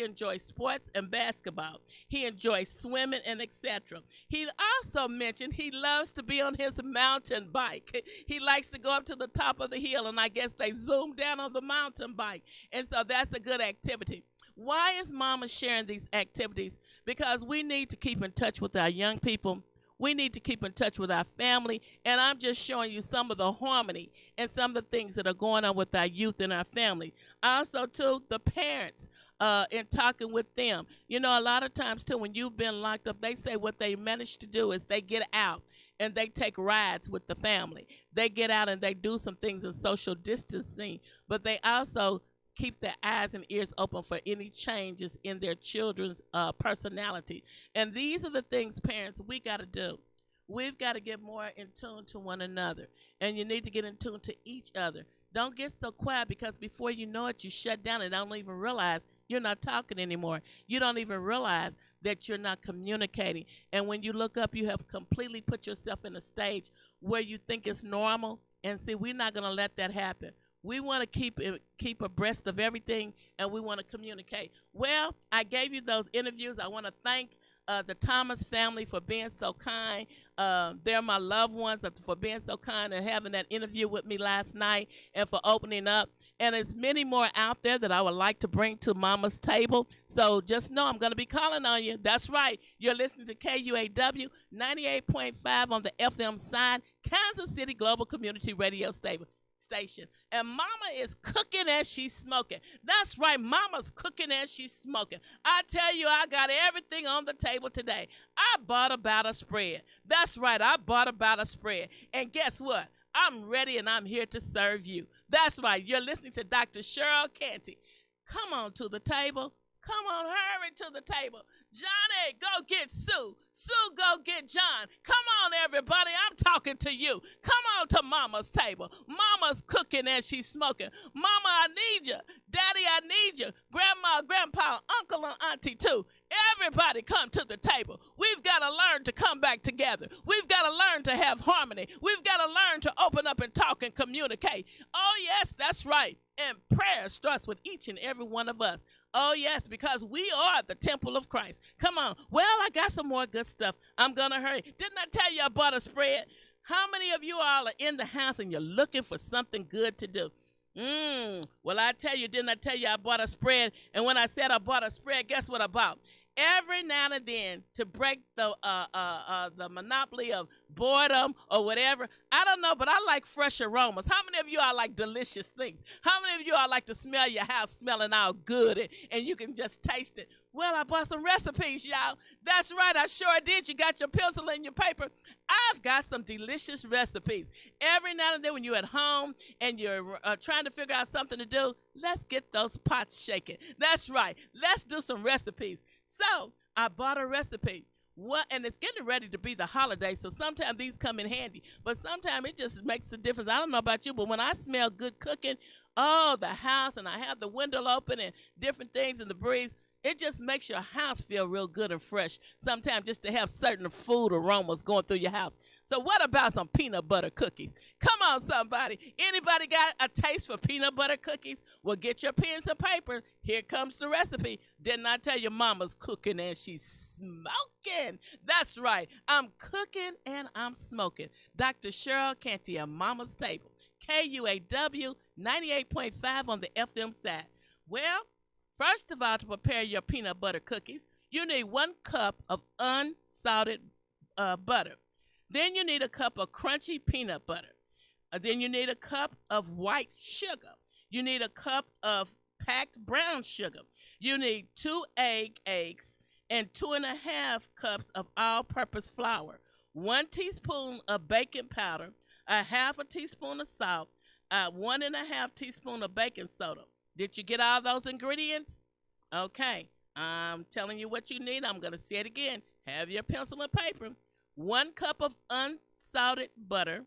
enjoys sports and basketball. He enjoys swimming and etc. He also mentioned he loves to be on his mountain bike. He likes to go up to the top of the hill, and I guess they zoom down on the mountain bike. And so that's a good activity. Why is Mama sharing these activities? Because we need to keep in touch with our young people. We need to keep in touch with our family, and I'm just showing you some of the harmony and some of the things that are going on with our youth and our family. Also, too, the parents in talking with them. You know, a lot of times, too, when you've been locked up, they say what they manage to do is they get out and they take rides with the family. They get out and they do some things in social distancing, but they also keep their eyes and ears open for any changes in their children's personality. And these are the things, parents, we got to do. We've got to get more in tune to one another. And you need to get in tune to each other. Don't get so quiet, because before you know it, you shut down and don't even realize you're not talking anymore. You don't even realize that you're not communicating. And when you look up, you have completely put yourself in a stage where you think it's normal. And see, we're not going to let that happen. We want to keep abreast of everything, and we want to communicate. Well, I gave you those interviews. I want to thank the Thomas family for being so kind. They're my loved ones for being so kind and having that interview with me last night and for opening up. And there's many more out there that I would like to bring to Mama's table. So just know I'm going to be calling on you. That's right. You're listening to KUAW 98.5 on the FM side, Kansas City Global Community Radio station, and mama is cooking as she's smoking. That's right, mama's cooking as she's smoking. I tell you, I got everything on the table today. I bought about a spread. That's right, I bought about a spread. And guess what? I'm ready and I'm here to serve you. That's right, you're listening to Dr. Cheryl Canty. Come on to the table. Come on, hurry to the table. Johnny, go get Sue. Sue, go get John. Come on, everybody. I'm talking to you. Come on to Mama's table. Mama's cooking and she's smoking. Mama, I need you. Daddy, I need you. Grandma, grandpa, uncle, and auntie, too. Everybody come to the table. We've got to learn to come back together. We've got to learn to have harmony. We've got to learn to open up and talk and communicate. Oh, yes, that's right. And prayer starts with each and every one of us. Oh, yes, because we are the temple of Christ. Come on. Well, I got some more good stuff. I'm going to hurry. Didn't I tell you I bought a spread? How many of you all are in the house and you're looking for something good to do? Well, I tell you, didn't I tell you I bought a spread? And when I said I bought a spread, guess what I bought? Every now and then, to break the monopoly of boredom or whatever, I don't know, but I like fresh aromas. How many of you all like delicious things? How many of you all like to smell your house smelling all good and you can just taste it? Well, I bought some recipes, y'all. That's right, I sure did. You got your pencil and your paper. I've got some delicious recipes. Every now and then when you're at home and you're trying to figure out something to do, let's get those pots shaking. That's right. Let's do some recipes. So I bought a recipe. And it's getting ready to be the holiday, so sometimes these come in handy. But sometimes it just makes a difference. I don't know about you, but when I smell good cooking, oh, the house, and I have the window open and different things in the breeze, it just makes your house feel real good and fresh. Sometimes just to have certain food aromas going through your house. So what about some peanut butter cookies? Come on, somebody. Anybody got a taste for peanut butter cookies? Well, get your pens and paper. Here comes the recipe. Didn't I tell you mama's cooking and she's smoking? That's right. I'm cooking and I'm smoking. Dr. Cheryl Canty on Mama's Table. KUAW 98.5 on the FM side. Well, first of all, to prepare your peanut butter cookies, you need 1 cup of unsalted butter. Then you need a cup of crunchy peanut butter. Then you need a cup of white sugar. You need a cup of packed brown sugar. You need 2 eggs and 2.5 cups of all-purpose flour, 1 teaspoon of baking powder, a half a teaspoon of salt, 1.5 teaspoon of baking soda. Did you get all those ingredients? Okay, I'm telling you what you need. I'm going to say it again. Have your pencil and paper. 1 cup of unsalted butter,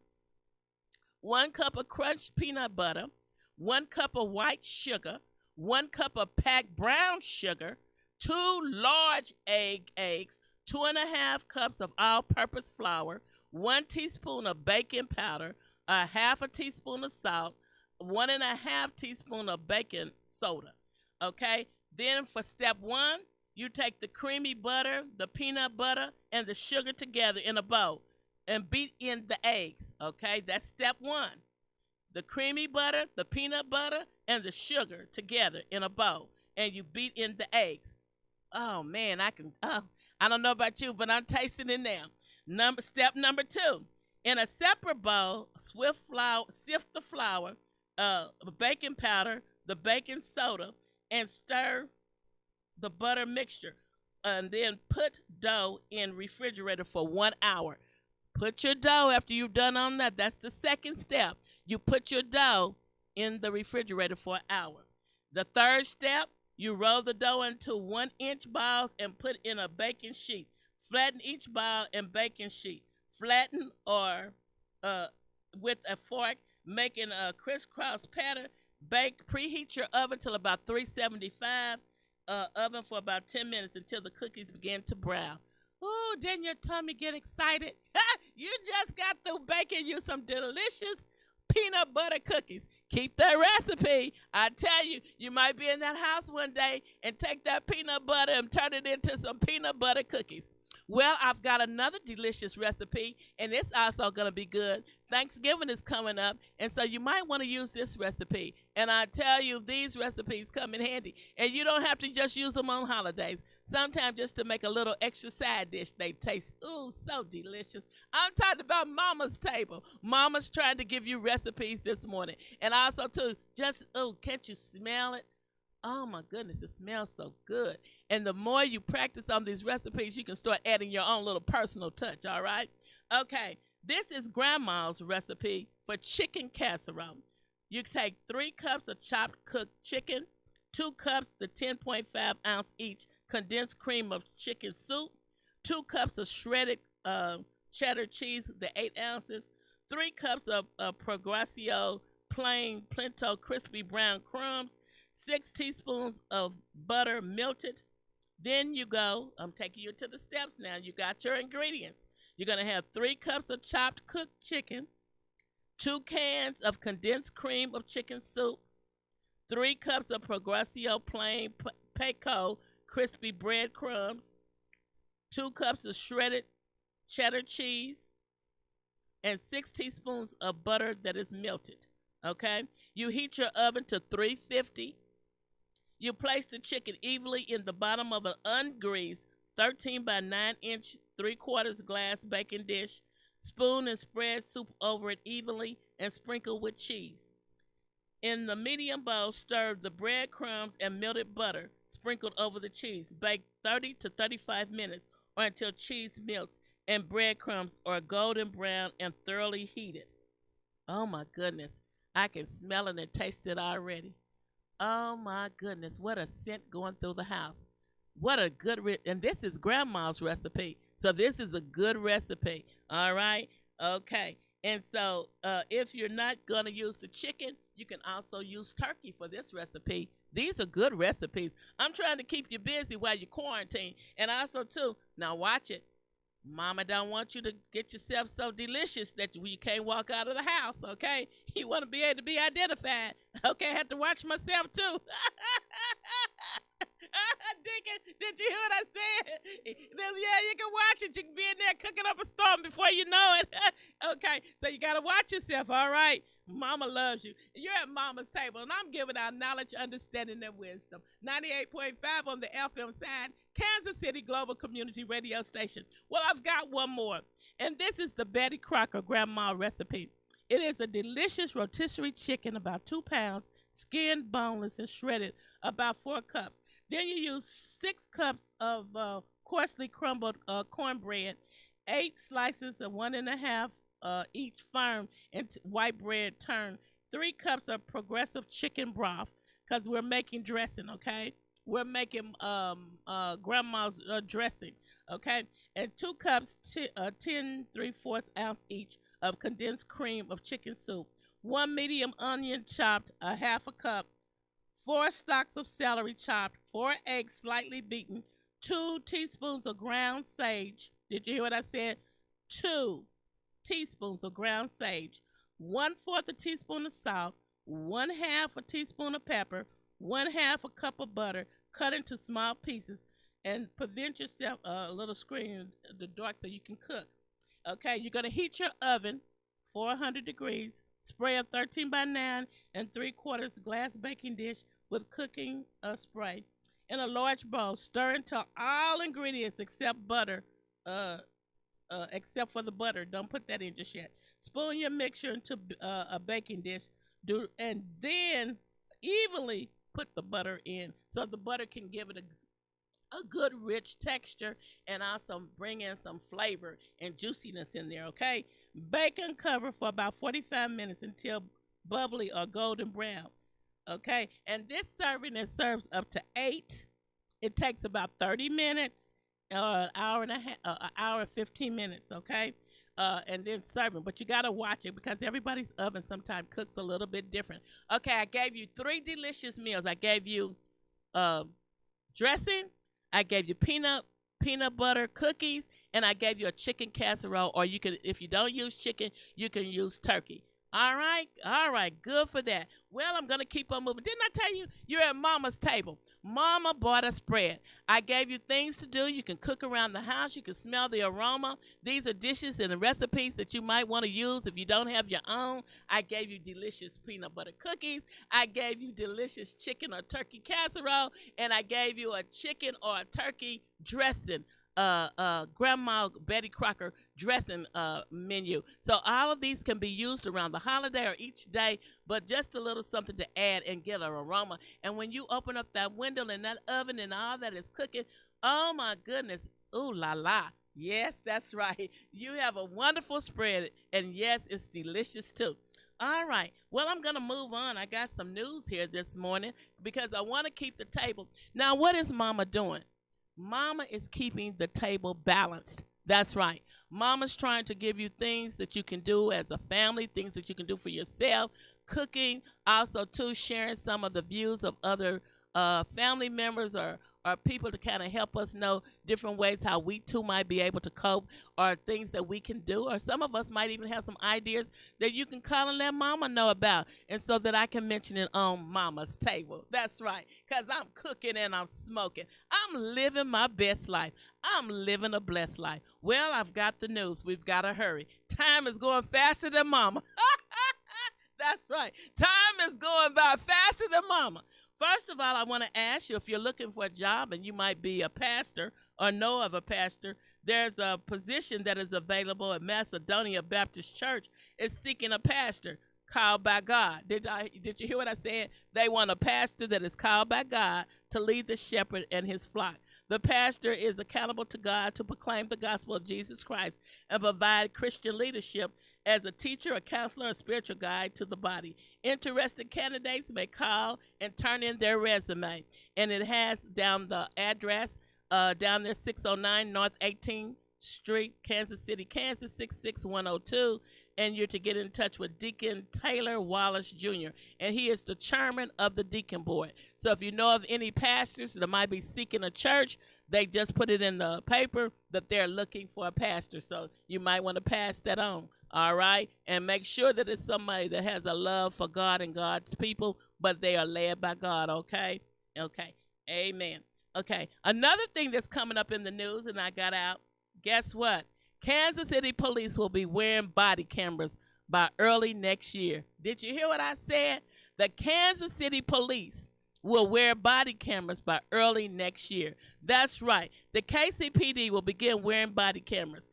1 cup of crushed peanut butter, 1 cup of white sugar, 1 cup of packed brown sugar, 2 large eggs, 2.5 cups of all-purpose flour, 1 teaspoon of baking powder, a half a teaspoon of salt, 1.5 teaspoon of baking soda. Okay, then for step 1, you take the creamy butter, the peanut butter, and the sugar together in a bowl and beat in the eggs. Okay, that's step 1. The creamy butter, the peanut butter, and the sugar together in a bowl, and you beat in the eggs. Oh man, I don't know about you, but I'm tasting it now. Step number 2. In a separate bowl, sift the flour, baking powder, the baking soda, and stir the butter mixture, and then put dough in refrigerator for 1 hour. Put your dough after you've done on that. That's the second step. You put your dough in the refrigerator for an hour. The third step, you roll the dough into 1-inch balls and put in a baking sheet. Flatten each ball and baking sheet. Flatten or with a fork, making a crisscross pattern. Bake. Preheat your oven till about 375. Oven for about 10 minutes until the cookies begin to brown. Ooh, didn't your tummy get excited? You just got through baking you some delicious peanut butter cookies. Keep that recipe. I tell you, you might be in that house one day and take that peanut butter and turn it into some peanut butter cookies. Well, I've got another delicious recipe, and it's also going to be good. Thanksgiving is coming up, and so you might want to use this recipe. And I tell you, these recipes come in handy, and you don't have to just use them on holidays. Sometimes just to make a little extra side dish, they taste, ooh, so delicious. I'm talking about Mama's Table. Mama's trying to give you recipes this morning. And also, too, just, oh, can't you smell it? Oh my goodness, it smells so good. And the more you practice on these recipes, you can start adding your own little personal touch, all right? Okay, this is Grandma's recipe for chicken casserole. You take 3 cups of chopped cooked chicken, 2 cups the 10.5-ounce each condensed cream of chicken soup, 2 cups of shredded cheddar cheese, the 8 ounces, 3 cups of Progresso plain Pinto crispy brown crumbs, 6 teaspoons of butter melted. Then you go, I'm taking you to the steps now. You got your ingredients. You're going to have 3 cups of chopped cooked chicken, 2 cans of condensed cream of chicken soup, 3 cups of Progresso plain Pinto crispy breadcrumbs, 2 cups of shredded cheddar cheese, and 6 teaspoons of butter that is melted. Okay? You heat your oven to 350. You place the chicken evenly in the bottom of an ungreased 13 by 9 inch 3/4 glass baking dish. Spoon and spread soup over it evenly and sprinkle with cheese. In the medium bowl, stir the breadcrumbs and melted butter sprinkled over the cheese. Bake 30 to 35 minutes or until cheese melts and breadcrumbs are golden brown and thoroughly heated. Oh my goodness, I can smell it and taste it already. Oh my goodness, what a scent going through the house. What a good, and this is Grandma's recipe. So this is a good recipe. All right. Okay. And so if you're not going to use the chicken, you can also use turkey for this recipe. These are good recipes. I'm trying to keep you busy while you quarantine. And also, too, now watch it. Mama don't want you to get yourself so delicious that you can't walk out of the house, okay? You want to be able to be identified. Okay, I have to watch myself, too. Did you hear what I said? Yeah, you can watch it. You can be in there cooking up a storm before you know it. Okay, so you got to watch yourself, all right? Mama loves you. You're at Mama's Table, and I'm giving out knowledge, understanding, and wisdom. 98.5 on the FM side, Kansas City Global Community Radio Station. Well, I've got one more, and this is the Betty Crocker Grandma recipe. It is a delicious rotisserie chicken, about 2 pounds, skinned, boneless, and shredded, about 4 cups. Then you use 6 cups of coarsely crumbled cornbread, 8 slices of 1.5 each firm into white bread turned, 3 cups of progressive chicken broth, because we're making dressing, okay? We're making grandma's dressing, okay? And 2 cups, 10 3/4 ounce each of condensed cream of chicken soup, 1 medium onion chopped, a 1/2 cup, 4 stalks of celery chopped, 4 eggs slightly beaten, 2 teaspoons of ground sage. Did you hear what I said? 2 teaspoons of ground sage, 1/4 a teaspoon of salt, 1/2 a teaspoon of pepper, 1/2 a cup of butter cut into small pieces, and prevent yourself a little screen in the dark so you can cook. Okay, you're going to heat your oven 400 degrees, spray a 13 by 9 and 3/4 glass baking dish with cooking spray. In a large bowl, stir until all ingredients except butter except for the butter. Don't put that in just yet. Spoon your mixture into a baking dish, and then evenly put the butter in so the butter can give it a good rich texture and also bring in some flavor and juiciness in there, okay? Bake and cover for about 45 minutes until bubbly or golden brown, okay? And this serving is serves up to 8. It takes about 30 minutes. An hour and a half, an hour and 15 minutes, okay? And then serving. But you got to watch it because everybody's oven sometimes cooks a little bit different. Okay, I gave you 3 delicious meals. I gave you dressing. I gave you peanut butter cookies. And I gave you a chicken casserole. Or you can, if you don't use chicken, you can use turkey. All right, good for that. Well, I'm going to keep on moving. Didn't I tell you you're at Mama's table? Mama bought a spread. I gave you things to do. You can cook around the house. You can smell the aroma. These are dishes and recipes that you might want to use if you don't have your own. I gave you delicious peanut butter cookies. I gave you delicious chicken or turkey casserole. And I gave you a chicken or a turkey dressing. Grandma Betty Crocker dressing menu. So all of these can be used around the holiday or each day, but just a little something to add and get an aroma. And when you open up that window and that oven and all that is cooking, oh my goodness, ooh la la. Yes, that's right. You have a wonderful spread, and yes, it's delicious too. All right. Well, I'm going to move on. I got some news here this morning because I want to keep the table. Now, what is Mama doing? Mama is keeping the table balanced. That's right. Mama's trying to give you things that you can do as a family, things that you can do for yourself, cooking, also too sharing some of the views of other family members or people to kind of help us know different ways how we too might be able to cope or things that we can do. Or some of us might even have some ideas that you can call and let Mama know about. And so that I can mention it on Mama's table. That's right. Because I'm cooking and I'm smoking. I'm living my best life. I'm living a blessed life. Well, I've got the news. We've got to hurry. Time is going faster than Mama. That's right. Time is going by faster than Mama. First of all, I want to ask you if you're looking for a job and you might be a pastor or know of a pastor, there's a position that is available at Macedonia Baptist Church. Is seeking a pastor called by God. Did you hear what I said? They want a pastor that is called by God to lead the shepherd and his flock. The pastor is accountable to God to proclaim the gospel of Jesus Christ and provide Christian leadership as a teacher, a counselor, a spiritual guide to the body. Interested candidates may call and turn in their resume. And it has down the address, down there 609 North 18th Street, Kansas City, Kansas 66102. And you're to get in touch with Deacon Taylor Wallace Jr. And he is the chairman of the Deacon Board. So if you know of any pastors that might be seeking a church, they just put it in the paper that they're looking for a pastor. So you might want to pass that on. All right. And make sure that it's somebody that has a love for God and God's people, but they are led by God. Okay. Okay. Amen. Okay. Another thing that's coming up in the news, and I got out, guess what? Kansas City police will be wearing body cameras by early next year. Did you hear what I said? The Kansas City police will wear body cameras by early next year. That's right. The KCPD will begin wearing body cameras.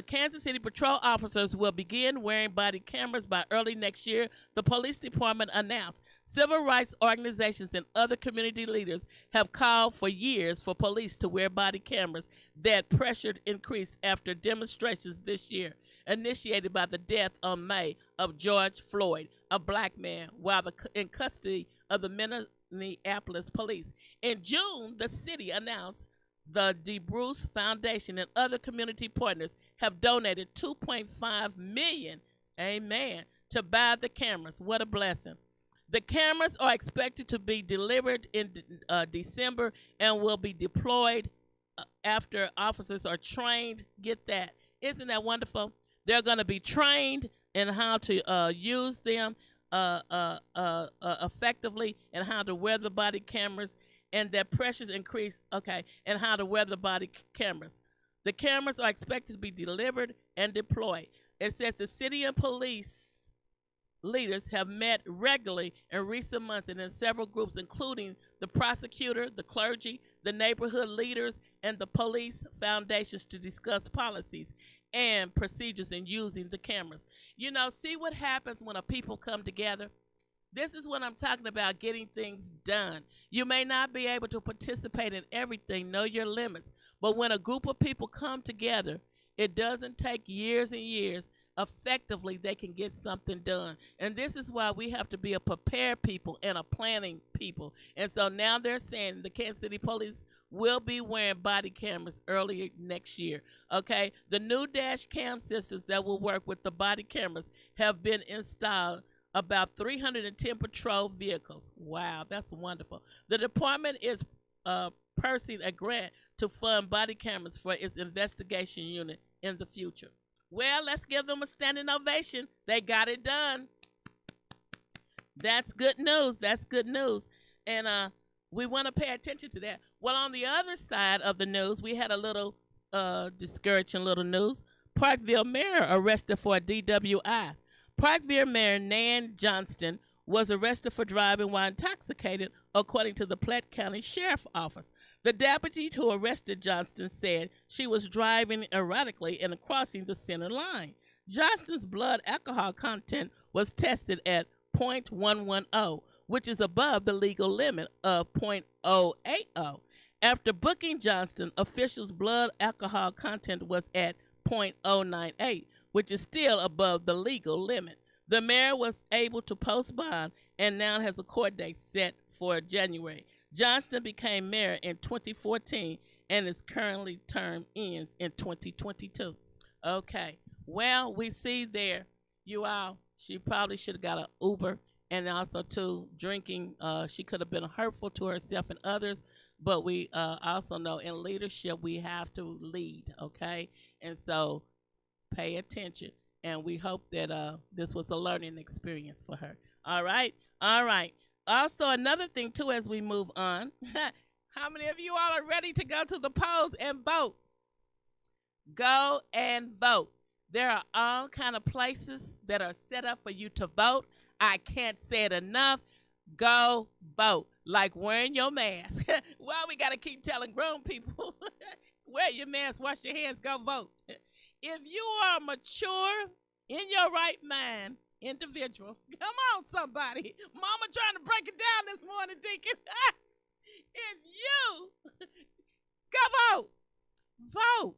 Kansas City patrol officers will begin wearing body cameras by early next year, the police department announced. Civil rights organizations and other community leaders have called for years for police to wear body cameras. That pressure increased after demonstrations this year, initiated by the death on May of George Floyd, a black man, while in custody of the Minneapolis police. In June, the city announced the DeBruce Foundation and other community partners have donated $2.5 million, amen, to buy the cameras. What a blessing. The cameras are expected to be delivered in December and will be deployed after officers are trained. Get that. Isn't that wonderful? They're going to be trained in how to use them effectively and how to wear the body cameras. And their pressures increase, okay, and how to wear the body cameras. The cameras are expected to be delivered and deployed. It says the city and police leaders have met regularly in recent months and in several groups, including the prosecutor, the clergy, the neighborhood leaders, and the police foundations to discuss policies and procedures in using the cameras. You know, see what happens when a people come together? This is what I'm talking about, getting things done. You may not be able to participate in everything, know your limits. But when a group of people come together, it doesn't take years and years. Effectively, they can get something done. And this is why we have to be a prepared people and a planning people. And so now they're saying the Kansas City Police will be wearing body cameras early next year. Okay, the new dash cam systems that will work with the body cameras have been installed about 310 patrol vehicles. Wow, that's wonderful. The department is pursuing a grant to fund body cameras for its investigation unit in the future. Well, let's give them a standing ovation. They got it done. That's good news. That's good news. And we want to pay attention to that. Well, on the other side of the news, we had a little discouraging little news. Parkville mayor arrested for a DWI. Parkville mayor Nan Johnston was arrested for driving while intoxicated, according to the Platte County Sheriff's Office. The deputy who arrested Johnston said she was driving erratically and crossing the center line. Johnston's blood alcohol content was tested at .110, which is above the legal limit of .080. After booking Johnston, officials' blood alcohol content was at .098, which is still above the legal limit. The mayor was able to post bond and now has a court date set for January. Johnston became mayor in 2014 and his currently term ends in 2022. Okay, well, we see there, you all, she probably should have got an Uber, and also too, drinking, she could have been hurtful to herself and others, but we also know in leadership we have to lead, okay? And so pay attention, and we hope that this was a learning experience for her. All right? All right. Also, another thing, too, as we move on, how many of you all are ready to go to the polls and vote? Go and vote. There are all kind of places that are set up for you to vote. I can't say it enough. Go vote. Like wearing your mask. Well, we got to keep telling grown people, wear your mask, wash your hands, go vote. If you are mature, in your right mind, individual, come on, somebody. Mama trying to break it down this morning, Deacon. If you go vote.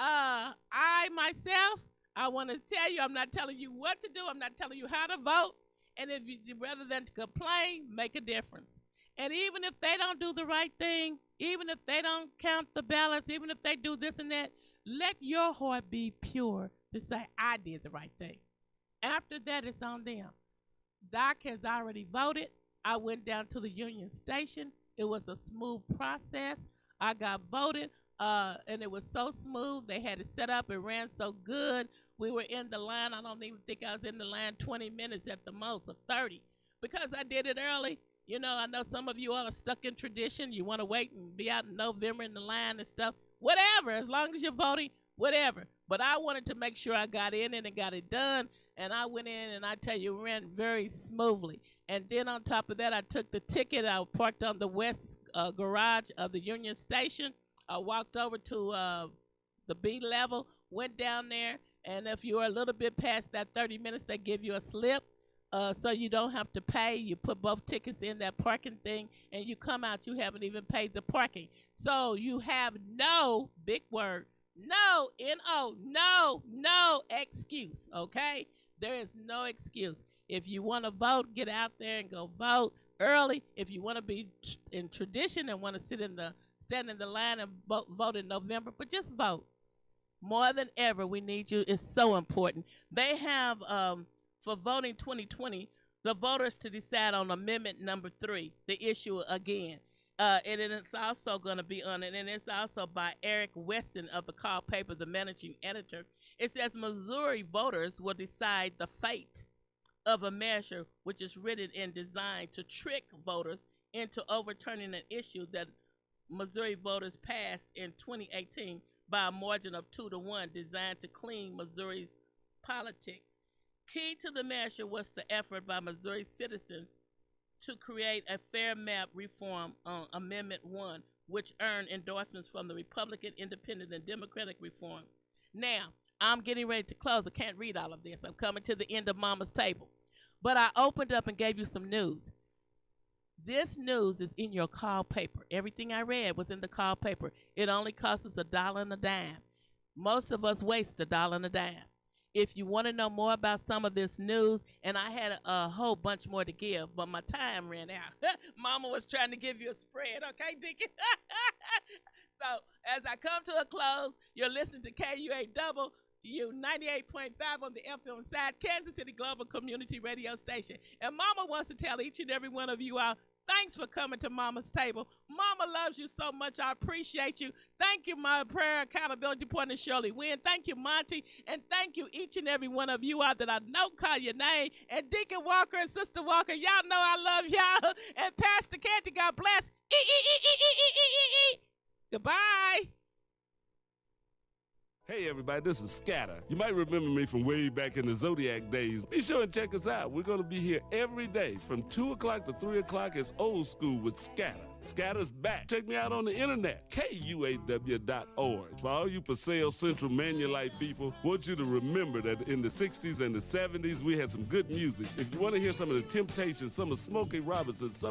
I myself, I want to tell you, I'm not telling you what to do. I'm not telling you how to vote. And if you, rather than to complain, make a difference. And even if they don't do the right thing, even if they don't count the ballots, even if they do this and that, let your heart be pure to say, I did the right thing. After that, it's on them. Doc has already voted. I went down to the Union Station. It was a smooth process. I got voted, and it was so smooth. They had it set up. It ran so good. We were in the line. I don't even think I was in the line 20 minutes at the most, or 30, because I did it early. You know, I know some of you all are stuck in tradition. You want to wait and be out in November in the line and stuff. Whatever, as long as you're voting, whatever. But I wanted to make sure I got in and got it done. And I went in, and I tell you, it ran very smoothly. And then on top of that, I took the ticket. I parked on the west garage of the Union Station. I walked over to the B level, went down there. And if you're a little bit past that 30 minutes, they give you a slip. So you don't have to pay. You put both tickets in that parking thing, and you come out, you haven't even paid the parking. So you have no, big word, no, N-O, no excuse, okay? There is no excuse. If you want to vote, get out there and go vote early. If you want to be in tradition and want to stand in the line and vote in November, but just vote. More than ever, we need you. It's so important. They have... for voting 2020, the voters to decide on amendment number 3, the issue again. And it's also going to be on it, and it's also by Eric Weston of the KUAW paper, the managing editor. It says Missouri voters will decide the fate of a measure which is written and designed to trick voters into overturning an issue that Missouri voters passed in 2018 by a margin of 2-1, designed to clean Missouri's politics. Key to the measure was the effort by Missouri citizens to create a fair map reform on Amendment 1, which earned endorsements from the Republican, Independent, and Democratic reforms. Now, I'm getting ready to close. I can't read all of this. I'm coming to the end of Mama's table. But I opened up and gave you some news. This news is in your KUAW paper. Everything I read was in the KUAW paper. It only costs us $1 and a dime. Most of us waste $1 and a dime. If you want to know more about some of this news, and I had a whole bunch more to give, but my time ran out. Mama was trying to give you a spread, okay, Deacon? So as I come to a close, you're listening to KUAW, 98.5 on the FM side, Kansas City Global Community Radio Station. And Mama wants to tell each and every one of you all, Thanks for coming to Mama's Table. Mama loves you so much. I appreciate you. Thank you, my prayer accountability partner, Shirley Wynn. Thank you, Monty. And thank you, each and every one of you out that I know call your name. And Deacon Walker and Sister Walker, y'all know I love y'all. And Pastor Canty, God bless. Goodbye. Hey everybody, this is Scatter. You might remember me from way back in the Zodiac days. Be sure and check us out. We're going to be here every day from 2 o'clock to 3 o'clock as Old School with Scatter. Scatter's back. Check me out on the internet, KUAW.org. For all you Paseo Central Manulite people, want you to remember that in the 60s and the 70s, we had some good music. If you want to hear some of the Temptations, some of Smokey Robinson, some